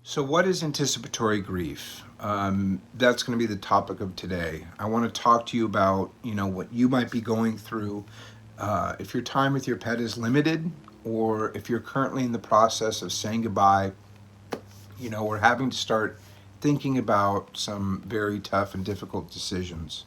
So, what is anticipatory grief? That's going to be the topic of today. I want to talk to you about, what you might be going through if your time with your pet is limited, or if you're currently in the process of saying goodbye, or having to start thinking about some very tough and difficult decisions.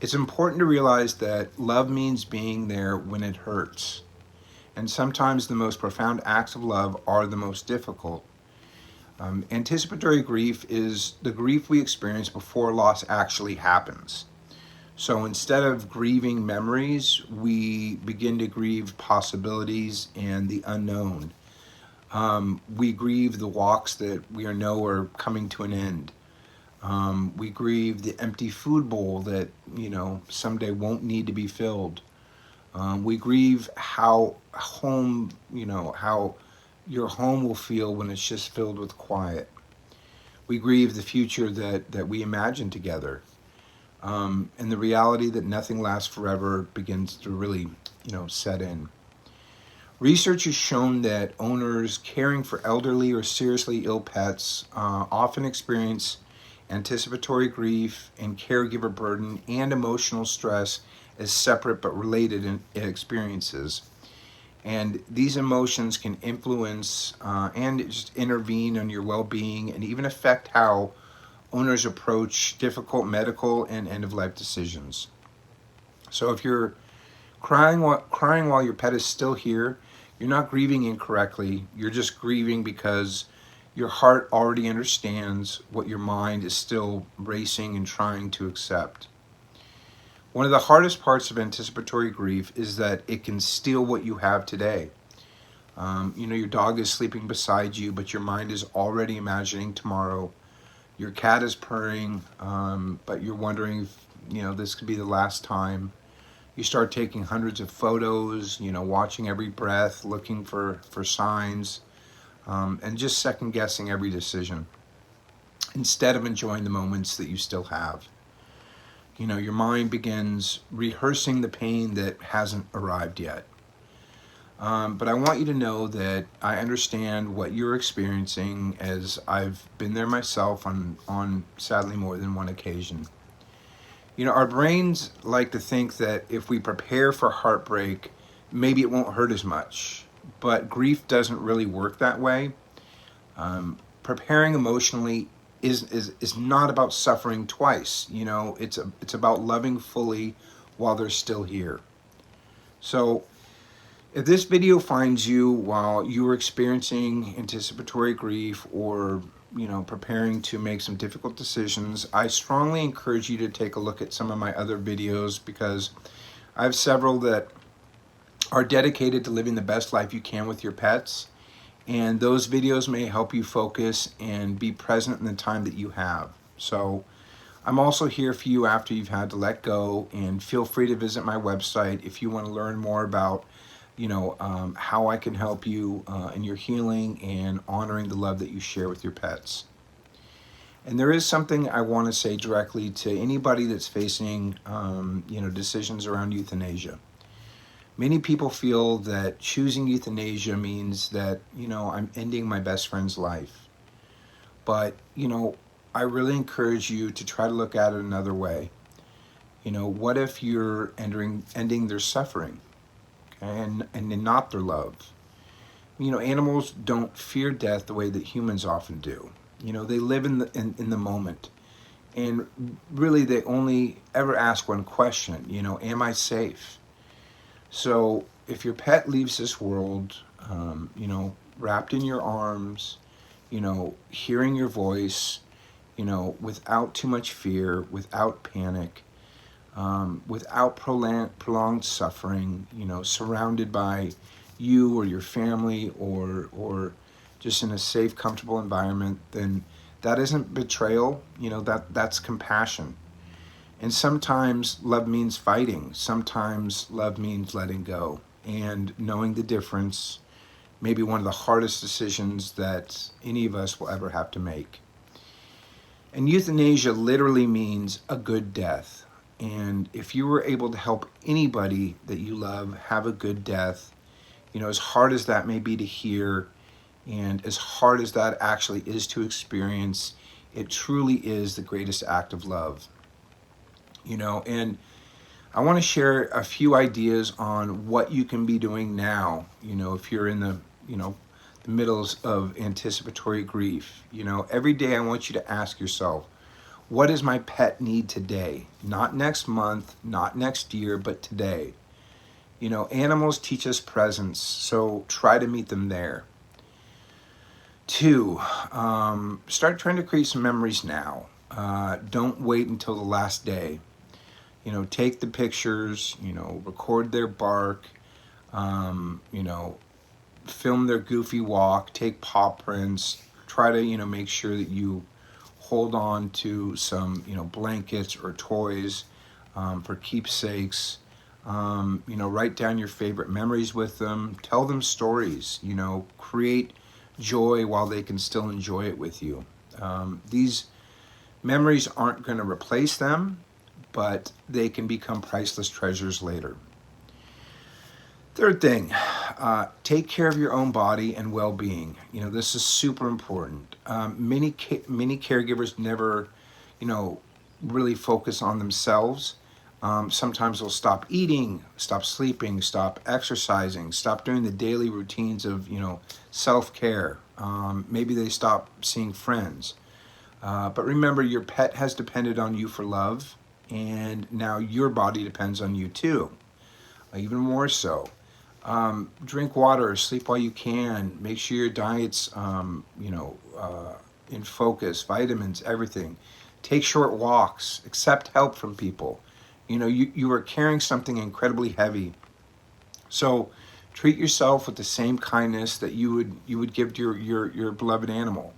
It's important to realize that love means being there when it hurts. And sometimes the most profound acts of love are the most difficult. Anticipatory grief is the grief we experience before loss actually happens. So instead of grieving memories, we begin to grieve possibilities and the unknown. We grieve the walks that we know are coming to an end. We grieve the empty food bowl that, someday won't need to be filled. We grieve how your home will feel when it's just filled with quiet. We grieve the future that we imagine together. And the reality that nothing lasts forever begins to really, set in. Research has shown that owners caring for elderly or seriously ill pets often experience anticipatory grief and caregiver burden and emotional stress as separate but related experiences. And these emotions can influence and just intervene on your well being and even affect how owners approach difficult medical and end of life decisions. So if you're crying while your pet is still here, you're not grieving incorrectly. You're just grieving because your heart already understands what your mind is still racing and trying to accept. One of the hardest parts of anticipatory grief is that it can steal what you have today. Your dog is sleeping beside you, but your mind is already imagining tomorrow. Your cat is purring, but you're wondering if, this could be the last time. You start taking hundreds of photos, watching every breath, looking for signs, and just second guessing every decision instead of enjoying the moments that you still have. Your mind begins rehearsing the pain that hasn't arrived yet. But I want you to know that I understand what you're experiencing, as I've been there myself on sadly more than one occasion. Our brains like to think that if we prepare for heartbreak, maybe it won't hurt as much. But grief doesn't really work that way. Preparing emotionally is not about suffering twice. It's about loving fully while they're still here. So if this video finds you while you are experiencing anticipatory grief or preparing to make some difficult decisions, I strongly encourage you to take a look at some of my other videos, because I have several that are dedicated to living the best life you can with your pets. And those videos may help you focus and be present in the time that you have. So I'm also here for you after you've had to let go, and feel free to visit my website if you want to learn more about how I can help you in your healing and honoring the love that you share with your pets. And there is something I want to say directly to anybody that's facing decisions around euthanasia. Many people feel that choosing euthanasia means that, I'm ending my best friend's life. But, I really encourage you to try to look at it another way. What if you're ending their suffering, okay, and not their love? Animals don't fear death the way that humans often do. They live in the moment. And really, they only ever ask one question, am I safe? So if your pet leaves this world, wrapped in your arms, hearing your voice, without too much fear, without panic, without prolonged suffering, surrounded by you or your family, or just in a safe, comfortable environment, then that isn't betrayal. That's compassion. And sometimes love means fighting. Sometimes love means letting go. And knowing the difference may be one of the hardest decisions that any of us will ever have to make. And euthanasia literally means a good death. And if you were able to help anybody that you love have a good death, as hard as that may be to hear, And as hard as that actually is to experience, it truly is the greatest act of love. And I want to share a few ideas on what you can be doing now, if you're in the middle of anticipatory grief. Every day I want you to ask yourself, what does my pet need today? Not next month, not next year, but today. Animals teach us presence, so try to meet them there. 2, start trying to create some memories now. Don't wait until the last day. Take the pictures, record their bark, film their goofy walk, take paw prints, try to, make sure that you hold on to some, blankets or toys for keepsakes. Write down your favorite memories with them, tell them stories, create joy while they can still enjoy it with you. These memories aren't going to replace them, but they can become priceless treasures later. 3rd thing, take care of your own body and well-being. This is super important. Many caregivers never, really focus on themselves. Sometimes they'll stop eating, stop sleeping, stop exercising, stop doing the daily routines of, self-care. Maybe they stop seeing friends. But remember, your pet has depended on you for love, and now your body depends on you too, even more so. Drink water, sleep while you can, make sure your diet's, in focus, vitamins, everything. Take short walks, accept help from people. You are carrying something incredibly heavy. So treat yourself with the same kindness that you would give to your beloved animal.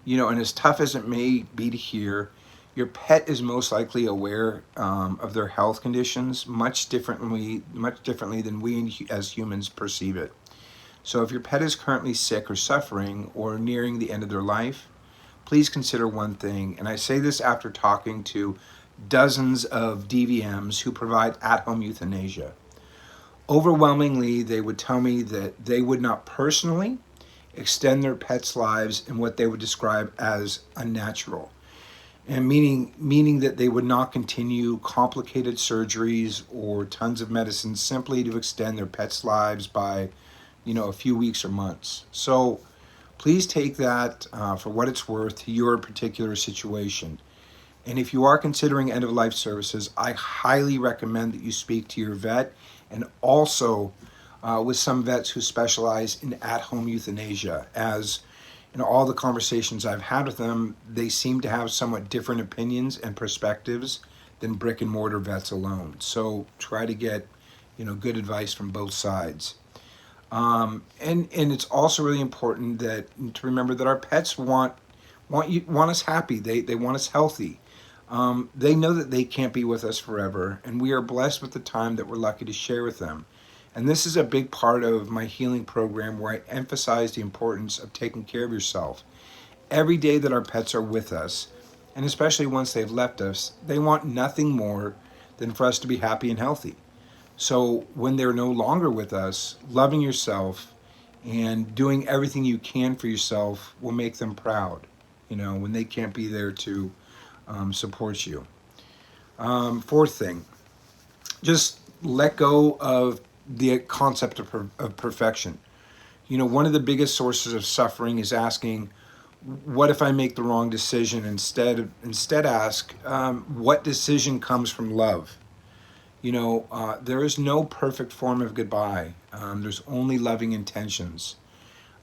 And as tough as it may be to hear, your pet is most likely aware of their health conditions much differently than we as humans perceive it. So if your pet is currently sick or suffering or nearing the end of their life, please consider one thing. And I say this after talking to dozens of DVMs who provide at-home euthanasia. Overwhelmingly, they would tell me that they would not personally extend their pets' lives in what they would describe as unnatural, and meaning that they would not continue complicated surgeries or tons of medicines simply to extend their pets' lives by, a few weeks or months. So please take that for what it's worth to your particular situation. And if you are considering end-of-life services, I highly recommend that you speak to your vet, and also with some vets who specialize in at-home euthanasia. As in all the conversations I've had with them, they seem to have somewhat different opinions and perspectives than brick and mortar vets alone. So try to get, good advice from both sides. And it's also really important to remember that our pets want us happy. They want us healthy. They know that they can't be with us forever, and we are blessed with the time that we're lucky to share with them. And this is a big part of my healing program, where I emphasize the importance of taking care of yourself. Every day that our pets are with us, and especially once they've left us, they want nothing more than for us to be happy and healthy. So when they're no longer with us, loving yourself and doing everything you can for yourself will make them proud, when they can't be there to support you. 4th thing, just let go of the concept of perfection. One of the biggest sources of suffering is asking, what if I make the wrong decision? Instead ask, what decision comes from love? There is no perfect form of goodbye. There's only loving intentions.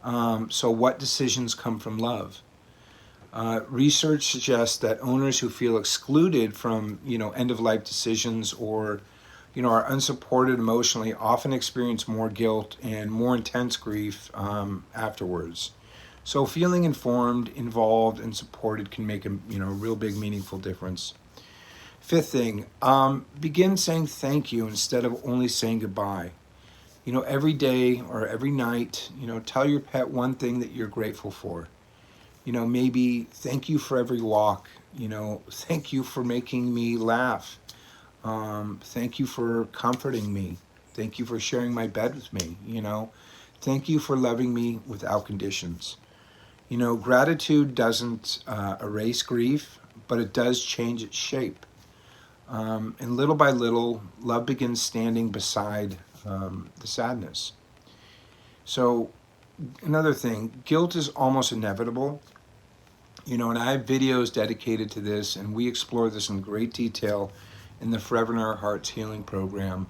So what decisions come from love? Research suggests that owners who feel excluded from, end-of-life decisions, or, are unsupported emotionally, often experience more guilt and more intense grief afterwards. So feeling informed, involved, and supported can make a, real big, meaningful difference. 5th thing, begin saying thank you instead of only saying goodbye. Every day or every night, tell your pet one thing that you're grateful for. Maybe thank you for every walk. Thank you for making me laugh. Thank you for comforting me. Thank you for sharing my bed with me. Thank you for loving me without conditions. You know, gratitude doesn't erase grief, but it does change its shape. And little by little, love begins standing beside the sadness. So, another thing, guilt is almost inevitable. You know, and I have videos dedicated to this, and we explore this in great detail in the Forever in Our Hearts healing program.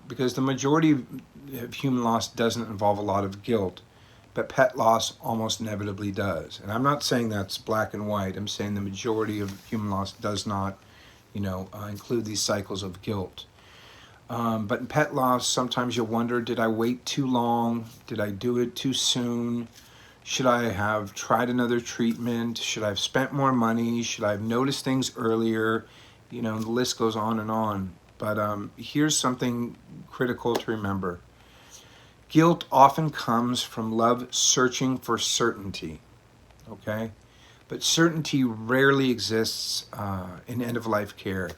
Because the majority of human loss doesn't involve a lot of guilt, but pet loss almost inevitably does. And I'm not saying that's black and white. I'm saying the majority of human loss does not, include these cycles of guilt. But in pet loss, sometimes you'll wonder, did I wait too long? Did I do it too soon? Should I have tried another treatment? Should I have spent more money? Should I have noticed things earlier? You know, the list goes on and on. But here's something critical to remember. Guilt often comes from love searching for certainty, okay? But certainty rarely exists in end-of-life care.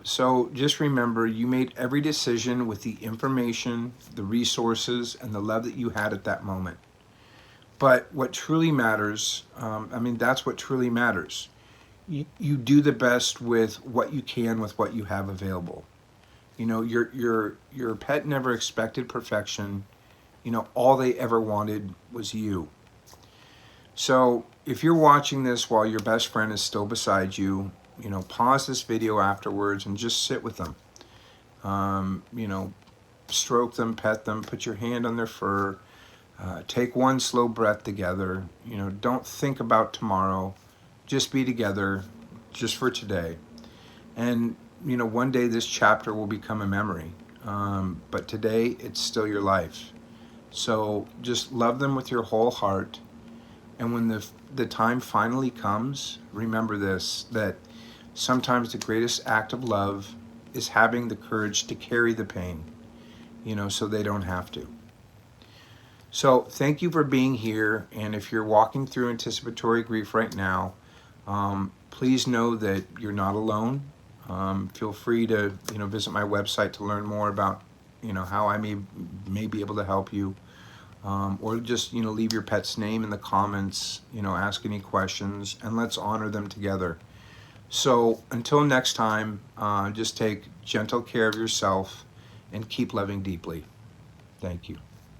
So just remember, you made every decision with the information, the resources, and the love that you had at that moment. But what truly matters, that's what truly matters. You do the best with what you can with what you have available. You know, your pet never expected perfection. You know, all they ever wanted was you. So if you're watching this while your best friend is still beside you, you know, pause this video afterwards and just sit with them. Stroke them, pet them, put your hand on their fur. Take one slow breath together. You know, don't think about tomorrow. Just be together, just for today. And, you know, one day this chapter will become a memory. But today, it's still your life. So just love them with your whole heart. And when the time finally comes, remember this, that sometimes the greatest act of love is having the courage to carry the pain, you know, so they don't have to. So thank you for being here. And if you're walking through anticipatory grief right now, please know that you're not alone. Feel free to, visit my website to learn more about, how I may be able to help you. Or just, leave your pet's name in the comments, ask any questions, and let's honor them together. So until next time, just take gentle care of yourself and keep loving deeply. Thank you.